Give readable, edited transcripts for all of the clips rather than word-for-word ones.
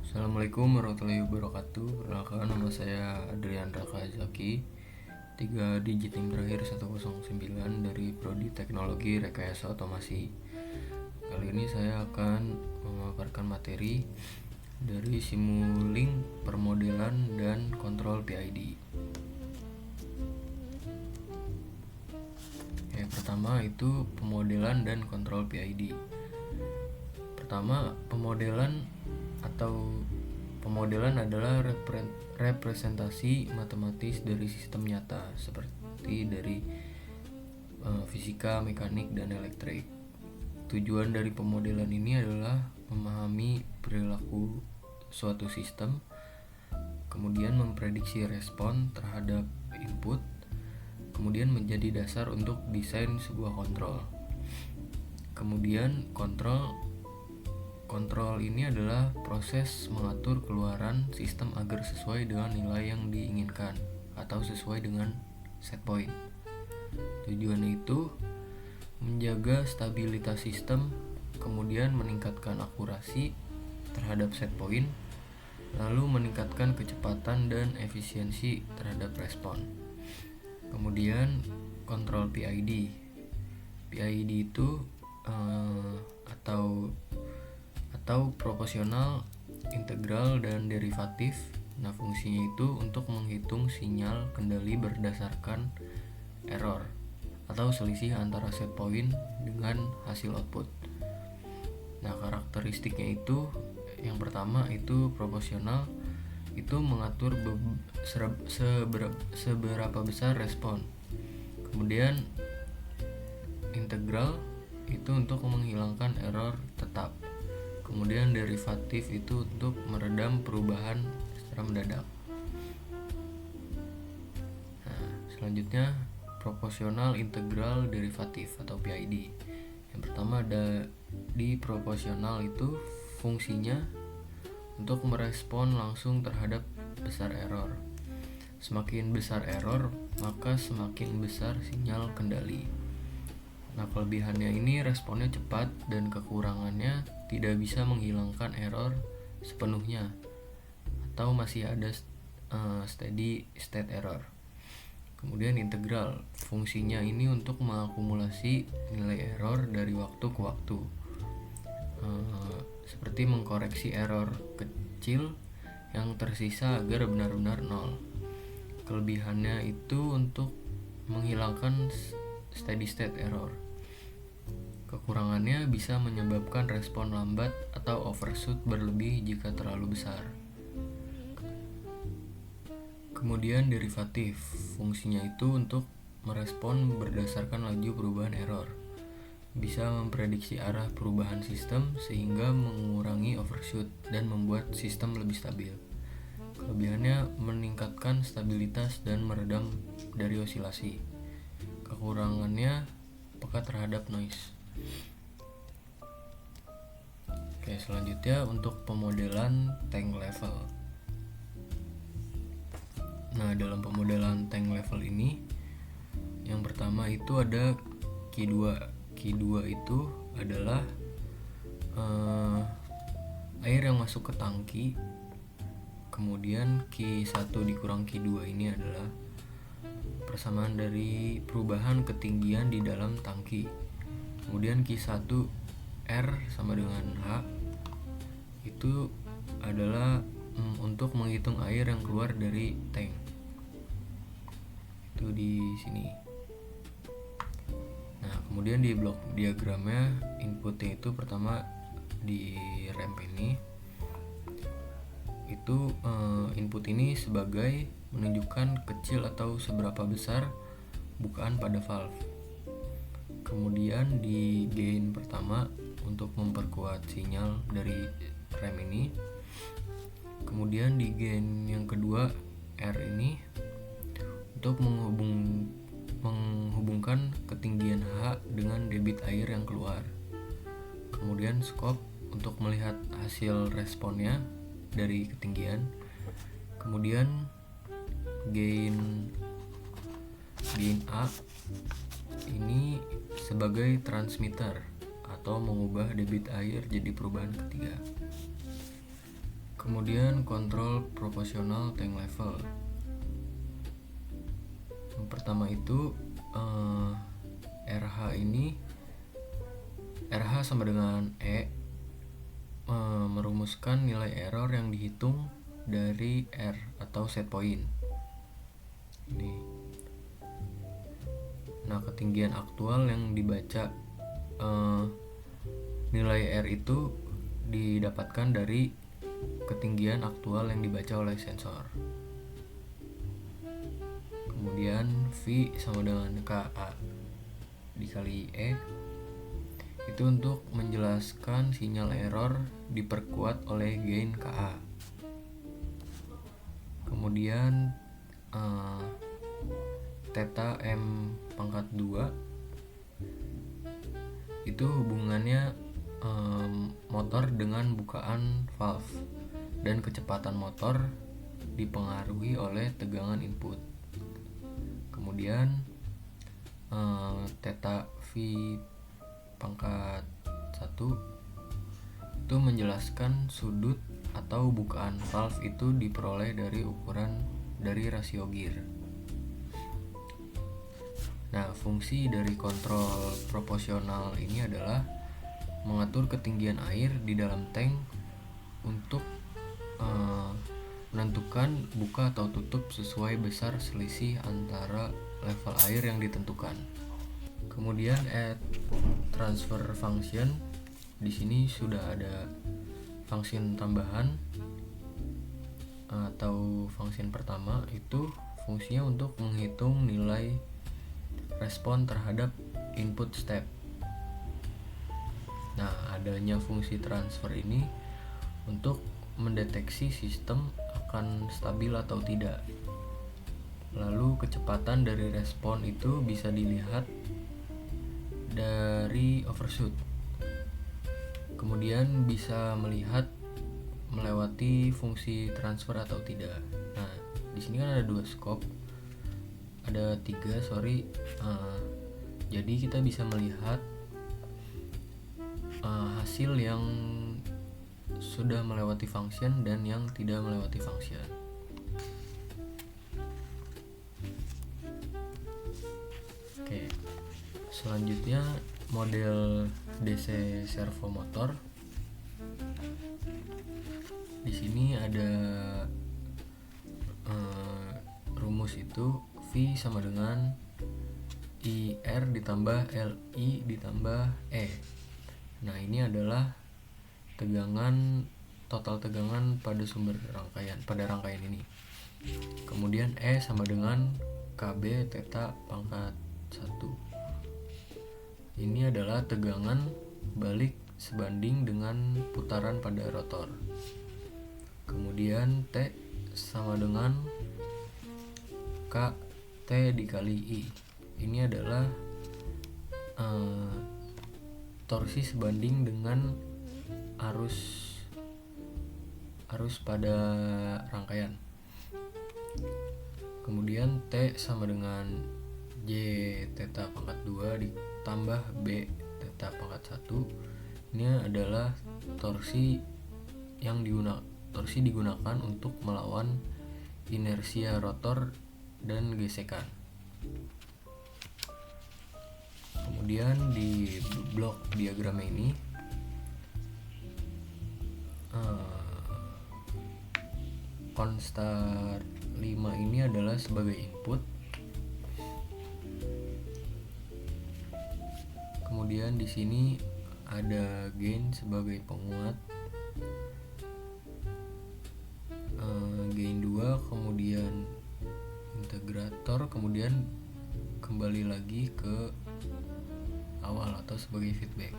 Assalamualaikum warahmatullahi wabarakatuh. Perkenalkan, nama saya Adrian Raka Zaki, 3 digit NIM terakhir 109 dari Prodi Teknologi Rekayasa Otomasi. Kali ini saya akan memaparkan materi dari Simulink Permodelan dan Kontrol PID. Pertama itu pemodelan dan kontrol PID. Pertama, pemodelan adalah representasi matematis dari sistem nyata seperti dari fisika, mekanik, dan elektrik. Tujuan dari pemodelan ini adalah memahami perilaku suatu sistem, kemudian memprediksi respon terhadap input, kemudian menjadi dasar untuk desain sebuah kontrol. Kemudian kontrol ini adalah proses mengatur keluaran sistem agar sesuai dengan nilai yang diinginkan atau sesuai dengan set point. Tujuannya itu menjaga stabilitas sistem, kemudian meningkatkan akurasi terhadap set point, lalu meningkatkan kecepatan dan efisiensi terhadap respon. Kemudian kontrol PID. PID itu atau proporsional, integral, dan derivatif. Nah, fungsinya itu untuk menghitung sinyal kendali berdasarkan error atau selisih antara set point dengan hasil output. Nah, karakteristiknya itu yang pertama itu proporsional, itu mengatur seberapa besar respon. Kemudian integral itu untuk menghilangkan error tetap. Kemudian derivatif itu untuk meredam perubahan secara mendadak. Nah, selanjutnya proporsional, integral, derivatif atau PID. Yang pertama ada di proporsional, itu fungsinya untuk merespon langsung terhadap besar error. Semakin besar error, maka semakin besar sinyal kendali. Nah, kelebihannya ini responnya cepat dan kekurangannya tidak bisa menghilangkan error sepenuhnya atau masih ada steady state error. Kemudian integral, fungsinya ini untuk mengakumulasi nilai error dari waktu ke waktu, seperti mengkoreksi error kecil yang tersisa agar benar-benar nol. Kelebihannya itu untuk menghilangkan steady state error. Kekurangannya bisa menyebabkan respon lambat atau overshoot berlebih jika terlalu besar. Kemudian derivatif, fungsinya itu untuk merespon berdasarkan laju perubahan error. Bisa memprediksi arah perubahan sistem sehingga mengurangi overshoot dan membuat sistem lebih stabil. Kelebihannya meningkatkan stabilitas dan meredam dari osilasi. Kekurangannya peka terhadap noise. Oke, selanjutnya untuk pemodelan tank level. Nah, dalam pemodelan tank level ini, yang pertama itu ada Q2. Q2 itu adalah air yang masuk ke tangki. Kemudian Q1 dikurang Q2 ini adalah persamaan dari perubahan ketinggian di dalam tangki. Kemudian Q1 R sama dengan H itu adalah untuk menghitung air yang keluar dari tank. Itu di sini. Nah, kemudian di blok diagramnya inputnya itu pertama di ramp ini. Itu input ini sebagai menunjukkan kecil atau seberapa besar bukaan pada valve. Kemudian di gain pertama untuk memperkuat sinyal dari rem ini. Kemudian di gain yang kedua R ini untuk menghubungkan ketinggian H dengan debit air yang keluar. Kemudian scope untuk melihat hasil responnya dari ketinggian. Kemudian gain A ini sebagai transmitter atau mengubah debit air jadi perubahan ketiga. Kemudian kontrol proporsional tank level. Yang pertama itu RH sama dengan E, merumuskan nilai error yang dihitung dari R atau set point. Ini. Nah, ketinggian aktual yang dibaca nilai R itu didapatkan dari ketinggian aktual yang dibaca oleh sensor. Kemudian V sama dengan KA dikali E itu untuk menjelaskan sinyal error diperkuat oleh gain KA. Kemudian theta M pangkat 2 itu hubungannya motor dengan bukaan valve, dan kecepatan motor dipengaruhi oleh tegangan input. Kemudian theta V pangkat 1 itu menjelaskan sudut atau bukaan valve itu diperoleh dari ukuran dari rasio gear. Nah, fungsi dari kontrol proporsional ini adalah mengatur ketinggian air di dalam tank untuk menentukan buka atau tutup sesuai besar selisih antara level air yang ditentukan. Kemudian add transfer function. Di sini sudah ada function tambahan atau function pertama itu fungsinya untuk menghitung nilai respon terhadap input step. Nah, adanya fungsi transfer ini untuk mendeteksi sistem akan stabil atau tidak. Lalu kecepatan dari respon itu bisa dilihat dari overshoot. Kemudian bisa melihat melewati fungsi transfer atau tidak. Nah, di sini kan ada 2 scope. Ada 3, jadi kita bisa melihat hasil yang sudah melewati function dan yang tidak melewati function. Oke. Selanjutnya model DC servo motor. Di sini ada rumus itu V sama dengan IR ditambah LI ditambah E. Nah, ini adalah total tegangan pada rangkaian ini. Kemudian E sama dengan KB theta pangkat 1. Ini adalah tegangan balik sebanding dengan putaran pada rotor. Kemudian T sama dengan KT dikali I. Ini adalah torsi sebanding dengan arus pada rangkaian. Kemudian T sama dengan J theta pangkat 2 ditambah B theta pangkat 1. Ini adalah torsi digunakan untuk melawan inersia rotor dan gesekan. Kemudian di blok diagram ini konstat 5 ini adalah sebagai input. Kemudian di sini ada gain sebagai penguat, gain 2, kemudian integrator, kemudian kembali lagi ke awal atau sebagai feedback.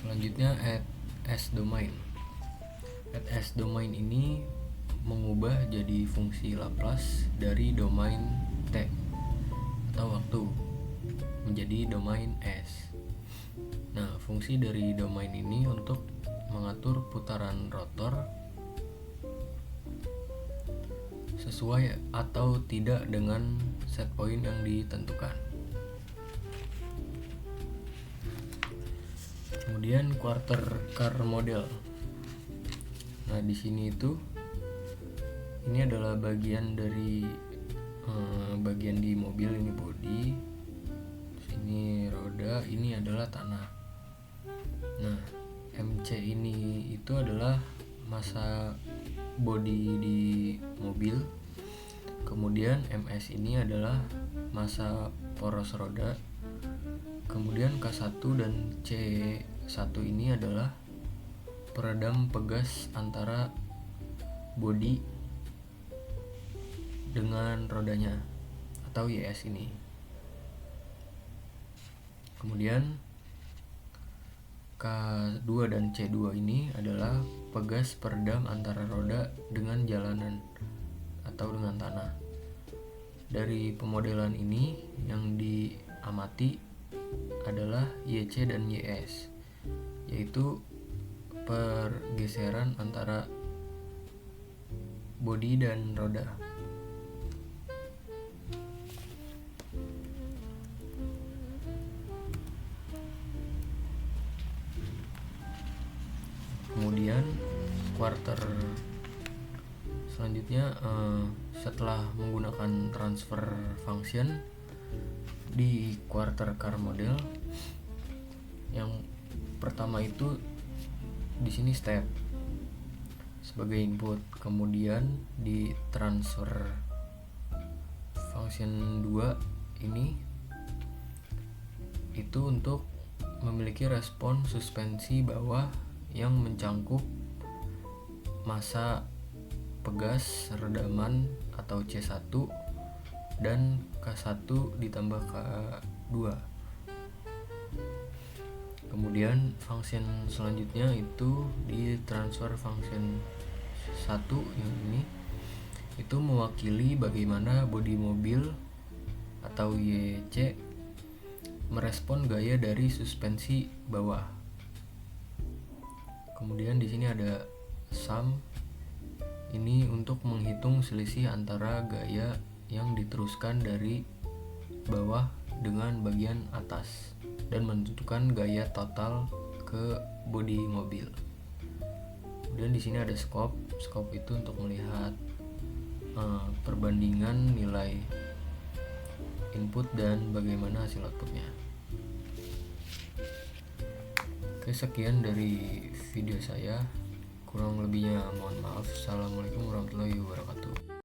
Selanjutnya add S domain. Add S domain ini mengubah jadi fungsi Laplace dari domain T atau waktu menjadi domain S. Nah, fungsi dari domain ini untuk mengatur putaran rotor sesuai atau tidak dengan set point yang ditentukan. Kemudian quarter car model. Nah, di sini itu ini adalah bagian dari bagian di mobil, ini bodi, sini roda, ini adalah tanah. Nah, MC ini itu adalah massa bodi di mobil. Kemudian MS ini adalah massa poros roda. Kemudian K1 dan C1 ini adalah peredam pegas antara bodi dengan rodanya atau YS ini. Kemudian K2 dan C2 ini adalah pegas peredam antara roda dengan jalanan atau dengan tanah. Dari pemodelan ini yang diamati adalah YC dan YS, yaitu pergeseran antara bodi dan roda. Kemudian quarter selanjutnya, setelah menggunakan transfer function di quarter car model, yang pertama itu di sini step sebagai input. Kemudian di transfer function 2 ini itu untuk memiliki respon suspensi bawah yang mencangkup massa pegas redaman atau C1 dan K1 ditambah K2. Kemudian function selanjutnya itu di transfer function 1 yang ini itu mewakili bagaimana bodi mobil atau YC merespon gaya dari suspensi bawah. Kemudian di sini ada sum, ini untuk menghitung selisih antara gaya yang diteruskan dari bawah dengan bagian atas dan menentukan gaya total ke bodi mobil. Kemudian di sini ada scope. Scope itu untuk melihat perbandingan nilai input dan bagaimana hasil outputnya. Oke, sekian dari video saya. Kurang lebihnya mohon maaf. Assalamualaikum warahmatullahi wabarakatuh.